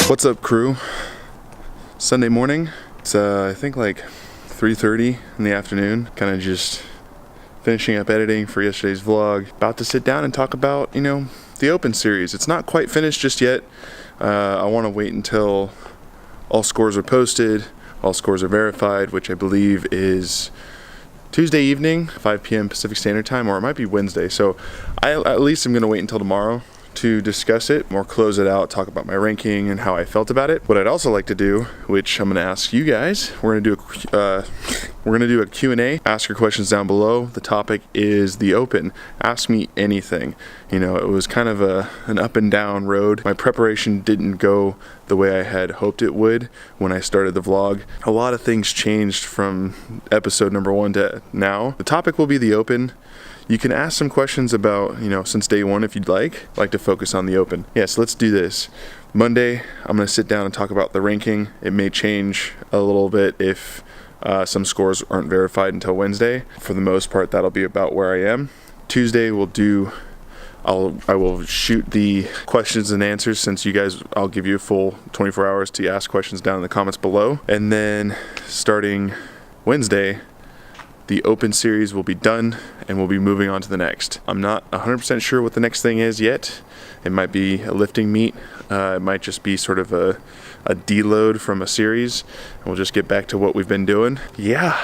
What's up, crew? Sunday morning. It's I think like 3:30 in the afternoon. Kind of just finishing up editing for yesterday's vlog. About to sit down and talk about, the Open series. It's not quite finished just yet. I want to wait until all scores are posted, all scores are verified, which I believe is Tuesday evening, 5 p.m. Pacific Standard Time, or it might be Wednesday. So at least I'm going to wait until tomorrow to discuss it, more close it out, talk about my ranking and how I felt about it. What I'd also like to do, which I'm going to ask you guys, we're going to do a Q&A. Ask your questions down below. The topic is the Open. Ask me anything. It was kind of an up and down road. My preparation didn't go the way I had hoped it would when I started the vlog. A lot of things changed from episode number 1 to now. The topic will be the Open. You can ask some questions about, since day one if you'd like. I'd like to focus on the Open. Yes, let's do this. Monday, I'm going to sit down and talk about the ranking. It may change a little bit if some scores aren't verified until Wednesday. For the most part, that'll be about where I am. Tuesday, I will shoot the questions and answers since you guys, I'll give you a full 24 hours to ask questions down in the comments below. And then starting Wednesday, the Open series will be done and we'll be moving on to the next. I'm not 100% sure what the next thing is yet. It might be a lifting meet. It might just be sort of a deload from a series. And we'll just get back to what we've been doing. Yeah.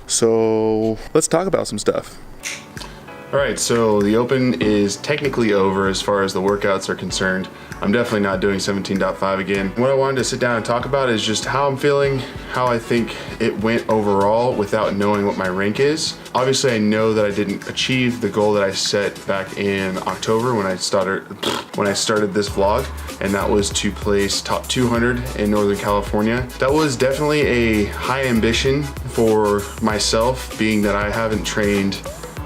So let's talk about some stuff. All right, so the Open is technically over as far as the workouts are concerned. I'm definitely not doing 17.5 again. What I wanted to sit down and talk about is just how I'm feeling, how I think it went overall without knowing what my rank is. Obviously, I know that I didn't achieve the goal that I set back in October when I started this vlog, and that was to place top 200 in Northern California. That was definitely a high ambition for myself, being that I haven't trained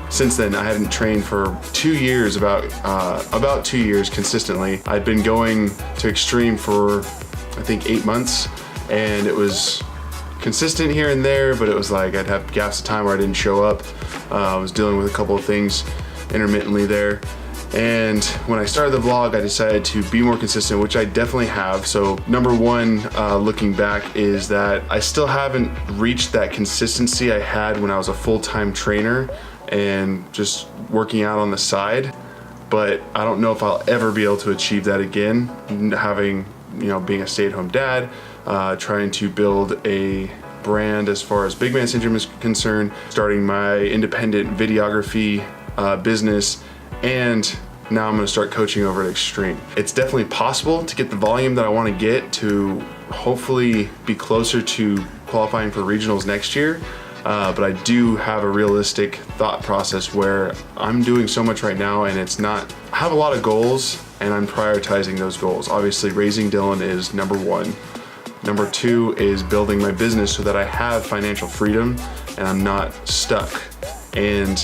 since then. I hadn't trained for 2 years, about 2 years consistently. I'd been going to Extreme for, I think, 8 months, and it was consistent here and there, but it was like I'd have gaps of time where I didn't show up. I was dealing with a couple of things intermittently there. And when I started the vlog, I decided to be more consistent, which I definitely have. So number one, looking back, is that I still haven't reached that consistency I had when I was a full-time trainer and just working out on the side. But I don't know if I'll ever be able to achieve that again, having, being a stay-at-home dad, trying to build a brand as far as Big Man Syndrome is concerned, starting my independent videography business, and now I'm gonna start coaching over at Extreme. It's definitely possible to get the volume that I wanna get to hopefully be closer to qualifying for regionals next year. But I do have a realistic thought process where I'm doing so much right now, and I have a lot of goals and I'm prioritizing those goals. Obviously, raising Dylan is number 1. Number 2 is building my business so that I have financial freedom and I'm not stuck. And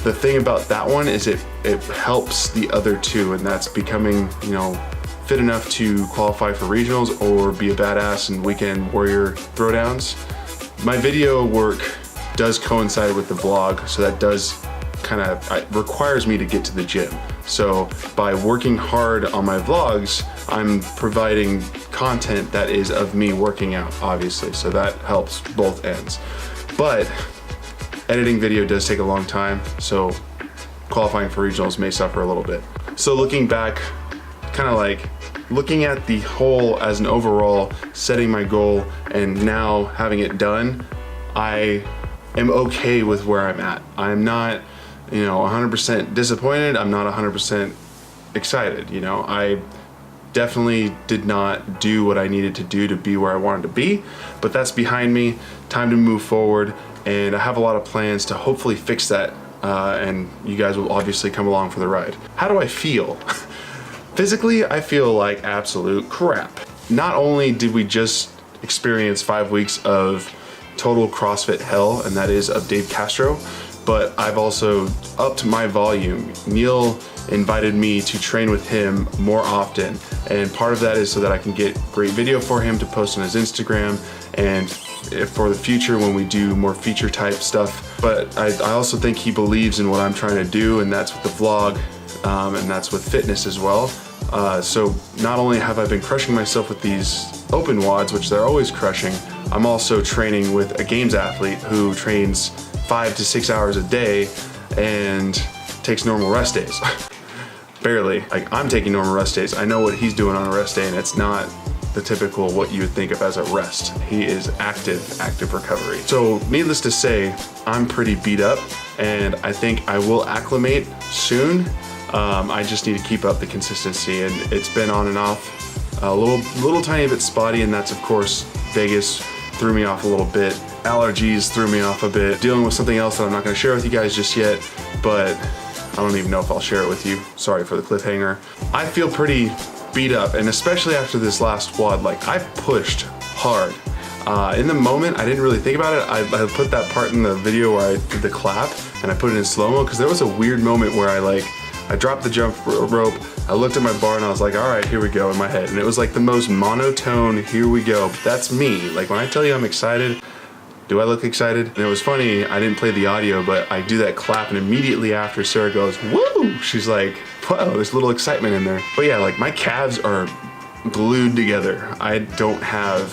the thing about that one is it helps the other two, and that's becoming, fit enough to qualify for regionals or be a badass in weekend warrior throwdowns. My video work does coincide with the vlog, so that does requires me to get to the gym. So by working hard on my vlogs, I'm providing content that is of me working out, obviously, so that helps both ends. But editing video does take a long time, so qualifying for regionals may suffer a little bit. So looking back, looking at the whole as an overall, setting my goal and now having it done, I am okay with where I'm at. I'm not, 100% disappointed. I'm not 100% excited. I definitely did not do what I needed to do to be where I wanted to be, but that's behind me. Time to move forward, and I have a lot of plans to hopefully fix that, and you guys will obviously come along for the ride. How do I feel? Physically, I feel like absolute crap. Not only did we just experience 5 weeks of total CrossFit hell, and that is of Dave Castro, but I've also upped my volume. Neil invited me to train with him more often, and part of that is so that I can get great video for him to post on his Instagram, and for the future when we do more feature type stuff. But I also think he believes in what I'm trying to do, and that's with the vlog, and that's with fitness as well. So not only have I been crushing myself with these open WODs, which they're always crushing, I'm also training with a games athlete who trains 5 to 6 hours a day and takes normal rest days. Barely. Like, I'm taking normal rest days. I know what he's doing on a rest day, and it's not the typical what you would think of as a rest. He is active recovery. So needless to say, I'm pretty beat up, and I think I will acclimate soon. I just need to keep up the consistency, and it's been on and off, a little tiny bit spotty, and that's of course Vegas threw me off a little bit. Allergies threw me off a bit. Dealing with something else that I'm not going to share with you guys just yet, but I don't even know if I'll share it with you. Sorry for the cliffhanger. I feel pretty beat up, and especially after this last WOD, like, I pushed hard. In the moment, I didn't really think about it. I put that part in the video where I did the clap, and I put it in slow-mo, because there was a weird moment where I dropped the jump rope, I looked at my bar, and I was like, all right, here we go, in my head. And it was like the most monotone, here we go. But that's me. Like, when I tell you I'm excited, do I look excited? And it was funny, I didn't play the audio, but I do that clap, and immediately after Sarah goes, woo! She's like, whoa, there's a little excitement in there. But yeah, like, my calves are glued together. I don't have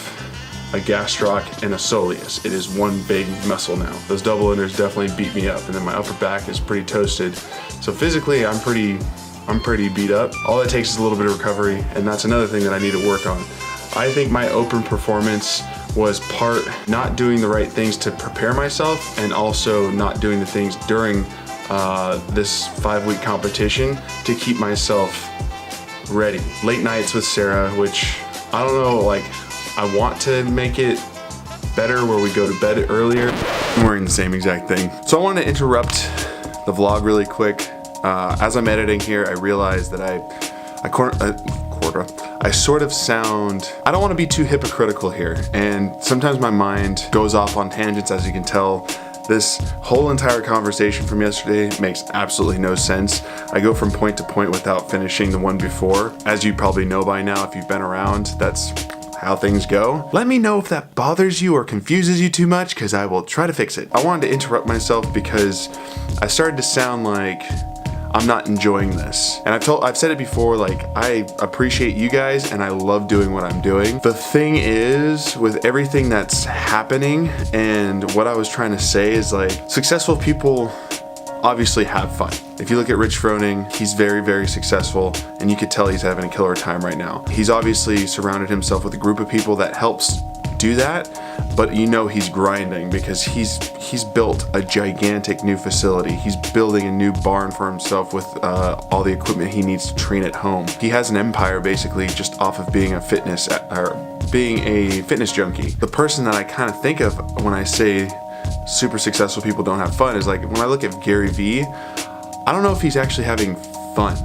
a gastroc and a soleus. It is one big muscle now. Those double unders definitely beat me up, and then my upper back is pretty toasted. So physically, I'm pretty beat up. All it takes is a little bit of recovery, and that's another thing that I need to work on. I think my open performance was part not doing the right things to prepare myself, and also not doing the things during this 5-week competition to keep myself ready. Late nights with Sarah, which I don't know, like, I want to make it better where we go to bed earlier. I'm wearing the same exact thing. So I want to interrupt the vlog really quick. As I'm editing here, I realize that I sort of sound, I don't want to be too hypocritical here, and sometimes my mind goes off on tangents, as you can tell. This whole entire conversation from yesterday makes absolutely no sense. I go from point to point without finishing the one before. As you probably know by now, if you've been around, that's how things go. Let me know if that bothers you or confuses you too much, because I will try to fix it. I wanted to interrupt myself because I started to sound like I'm not enjoying this. And I've said it before, like, I appreciate you guys and I love doing what I'm doing. The thing is, with everything that's happening, and what I was trying to say is, like, successful people obviously have fun. If you look at Rich Froning, he's very, very successful, and you could tell he's having a killer time right now. He's obviously surrounded himself with a group of people that helps do that, but you know he's grinding because he's built a gigantic new facility. He's building a new barn for himself with all the equipment he needs to train at home. He has an empire basically just off of being a fitness junkie. The person that I kind of think of when I say super successful people don't have fun is, like, when I look at Gary Vee, I don't know if he's actually having fun.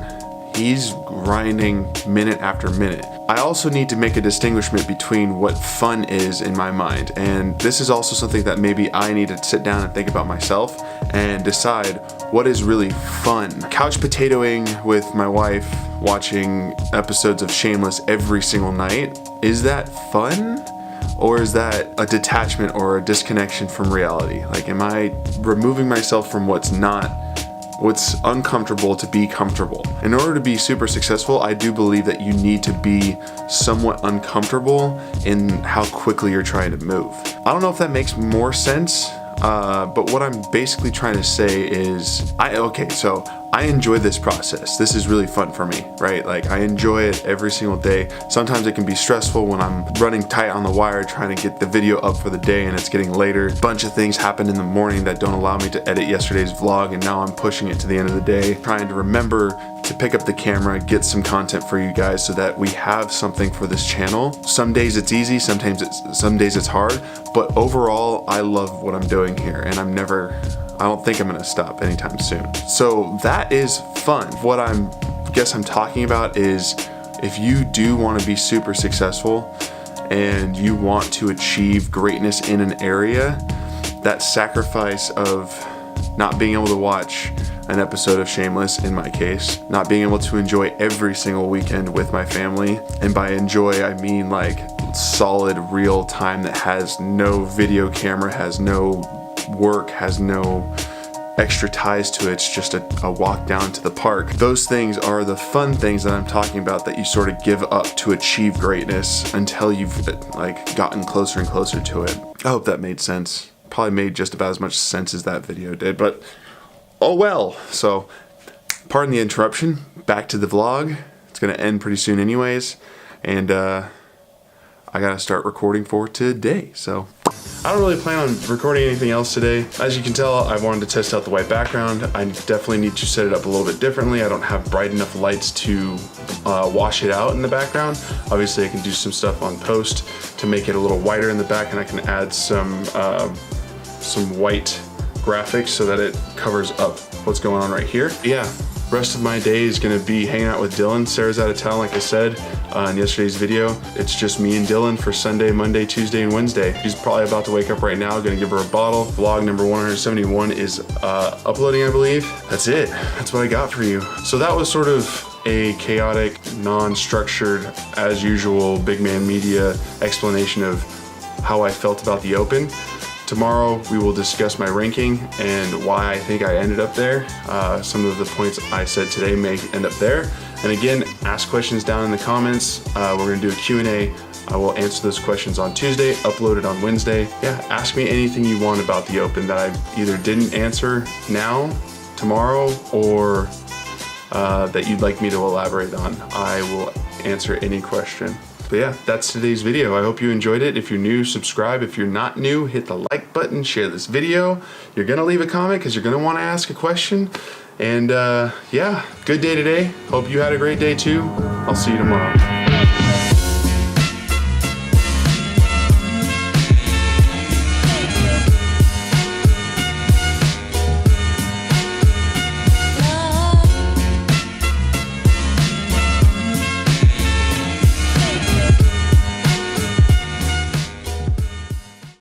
He's grinding minute after minute. I also need to make a distinguishment between what fun is in my mind, and this is also something that maybe I need to sit down and think about myself and decide what is really fun. Couch potatoing with my wife, watching episodes of Shameless every single night, is that fun? Or is that a detachment or a disconnection from reality? Like, am I removing myself from what's uncomfortable to be comfortable? In order to be super successful, I do believe that you need to be somewhat uncomfortable in how quickly you're trying to move. I don't know if that makes more sense, but what I'm basically trying to say is, so I enjoy this process. This is really fun for me, right? Like, I enjoy it every single day. Sometimes it can be stressful when I'm running tight on the wire trying to get the video up for the day and it's getting later. A bunch of things happen in the morning that don't allow me to edit yesterday's vlog, and now I'm pushing it to the end of the day, trying to remember to pick up the camera, get some content for you guys so that we have something for this channel. Some days it's easy, some days it's hard, but overall I love what I'm doing here, and I don't think I'm gonna stop anytime soon. So that is fun. What I'm talking about is, if you do want to be super successful and you want to achieve greatness in an area, that sacrifice of not being able to watch an episode of Shameless, in my case, not being able to enjoy every single weekend with my family, and by enjoy I mean like solid real time that has no video camera, has no work, has no extra ties to it. It's just a walk down to the park. Those things are the fun things that I'm talking about, that you sort of give up to achieve greatness until you've like gotten closer and closer to it. I hope that made sense. Probably made just about as much sense as that video did, but oh well. So pardon the interruption, back to the vlog. It's gonna end pretty soon anyways, and I gotta start recording for today. So I don't really plan on recording anything else today. As you can tell, I wanted to test out the white background. I definitely need to set it up a little bit differently. I don't have bright enough lights to wash it out in the background. Obviously I can do some stuff on post to make it a little whiter in the back, and I can add some white graphics so that it covers up what's going on right here. Yeah, rest of my day is gonna be hanging out with Dylan. Sarah's out of town, like I said in yesterday's video. It's just me and Dylan for Sunday, Monday, Tuesday, and Wednesday. She's probably about to wake up right now. Gonna give her a bottle. Vlog number 171 is uploading, I believe. That's it. That's what I got for you. So that was sort of a chaotic, non-structured, as usual, Big Man Media explanation of how I felt about the Open. Tomorrow we will discuss my ranking and why I think I ended up there. Some of the points I said today may end up there. And again, ask questions down in the comments. We're gonna do a Q&A. I will answer those questions on Tuesday, upload it on Wednesday. Yeah, ask me anything you want about the Open that I either didn't answer now, tomorrow, or that you'd like me to elaborate on. I will answer any question. But yeah, that's today's video. I hope you enjoyed it. If you're new, subscribe. If you're not new, hit the like button, share this video. You're gonna leave a comment because you're gonna wanna ask a question. And yeah, good day today. Hope you had a great day too. I'll see you tomorrow.